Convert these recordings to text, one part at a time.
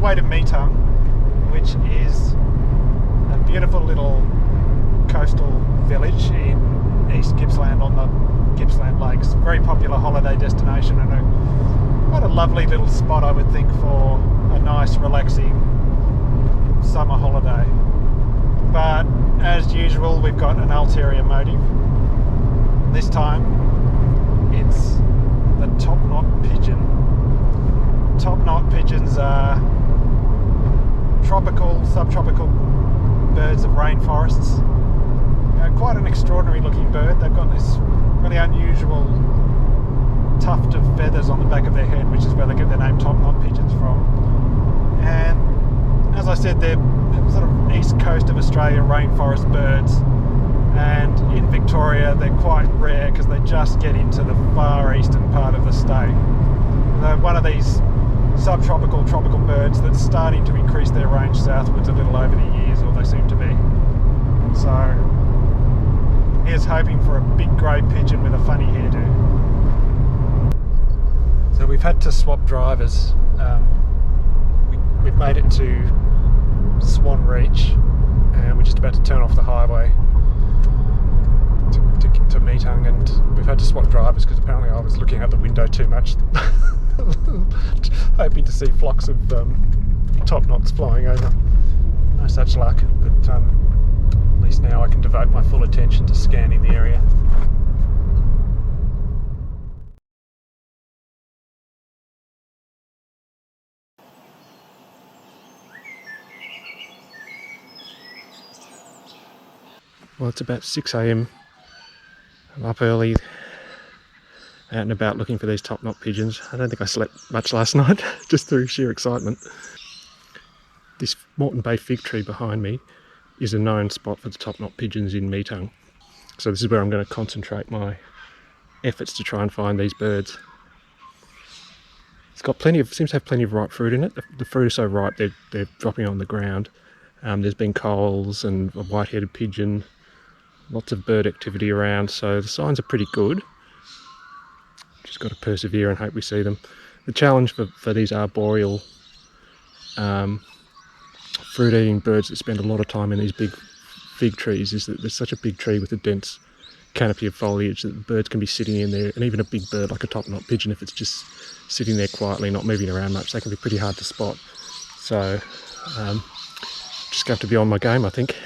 way to Metung, which is a beautiful little coastal village in East Gippsland on the Gippsland Lakes. Very popular holiday destination and quite a lovely little spot, I would think, for a nice relaxing summer holiday. But as usual, we've got an ulterior motive. This time it's the Topknot Pigeon. Topknot pigeons are tropical, subtropical birds of rainforests. Quite an extraordinary looking bird. They've got this really unusual tuft of feathers on the back of their head, which is where they get their name Topknot Pigeons from. And as I said, they're sort of east coast of Australia rainforest birds, and in Victoria they're quite rare because they just get into the far eastern part of the state. They're one of these subtropical, tropical birds that's starting to increase their range southwards a little over the years, or they seem to be. So here's hoping for a big grey pigeon with a funny hairdo. So we've had to swap drivers. We've made it to Swan Reach and we're just about to turn off the highway to Metung, and we've had to swap drivers because apparently I was looking out the window too much hoping to see flocks of topknots flying over. No such luck, but at least now I can devote my full attention to scanning the area. Well, it's about 6 AM. I'm up early, out and about looking for these Topknot pigeons. I don't think I slept much last night, just through sheer excitement. This Moreton Bay fig tree behind me is a known spot for the Topknot pigeons in Metung. So this is where I'm going to concentrate my efforts to try and find these birds. It's got seems to have plenty of ripe fruit in it. The fruit is so ripe they're dropping on the ground. There's been coals and a white-headed pigeon. Lots of bird activity around, so the signs are pretty good. Just got to persevere and hope we see them. The challenge for these arboreal fruit-eating birds that spend a lot of time in these big fig trees is that there's such a big tree with a dense canopy of foliage that the birds can be sitting in there, and even a big bird like a Topknot pigeon, if it's just sitting there quietly, not moving around much, they can be pretty hard to spot. So just going to have to be on my game, I think.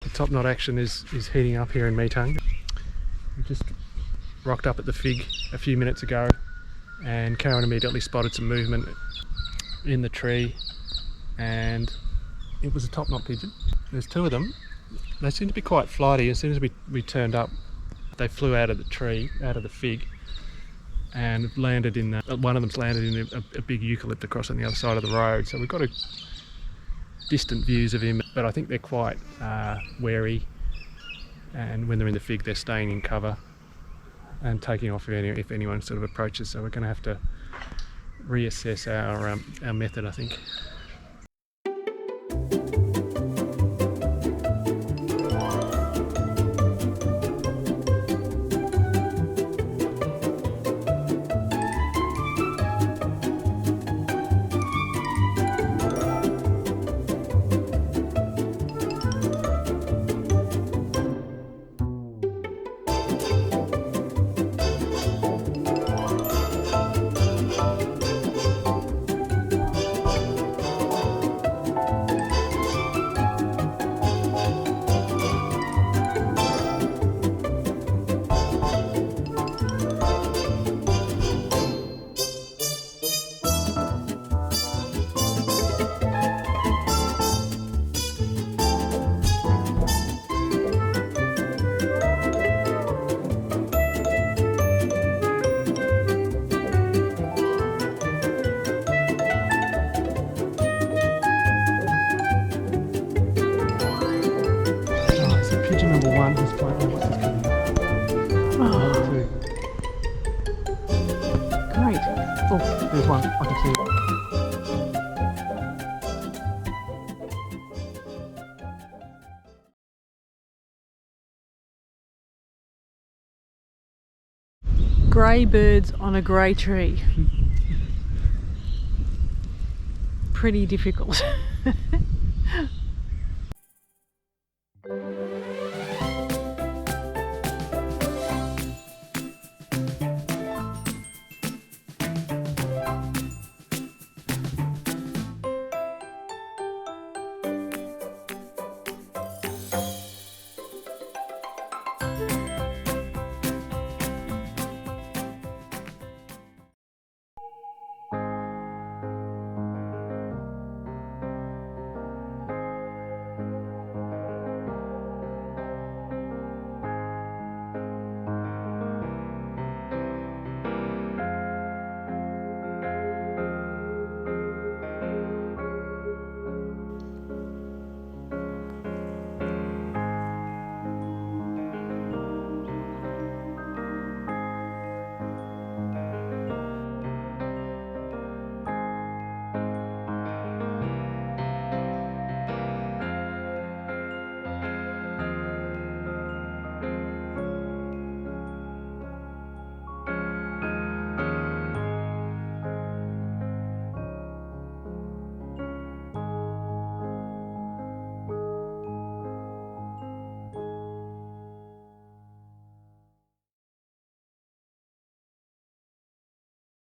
The Topknot action is heating up here in Metung. We just rocked up at the fig a few minutes ago and Karen immediately spotted some movement in the tree, and it was a Topknot pigeon. There's two of them. They seem to be quite flighty. As soon as we turned up, they flew out of the tree, out of the fig, and landed in one of them's landed in a big eucalypt across on the other side of the road. So we've got distant views of him, but I think they're quite wary, and when they're in the fig they're staying in cover and taking off if anyone sort of approaches. So we're going to have to reassess our method, I think. Great. Oh, there's one. I can see it. Grey birds on a grey tree. Pretty difficult.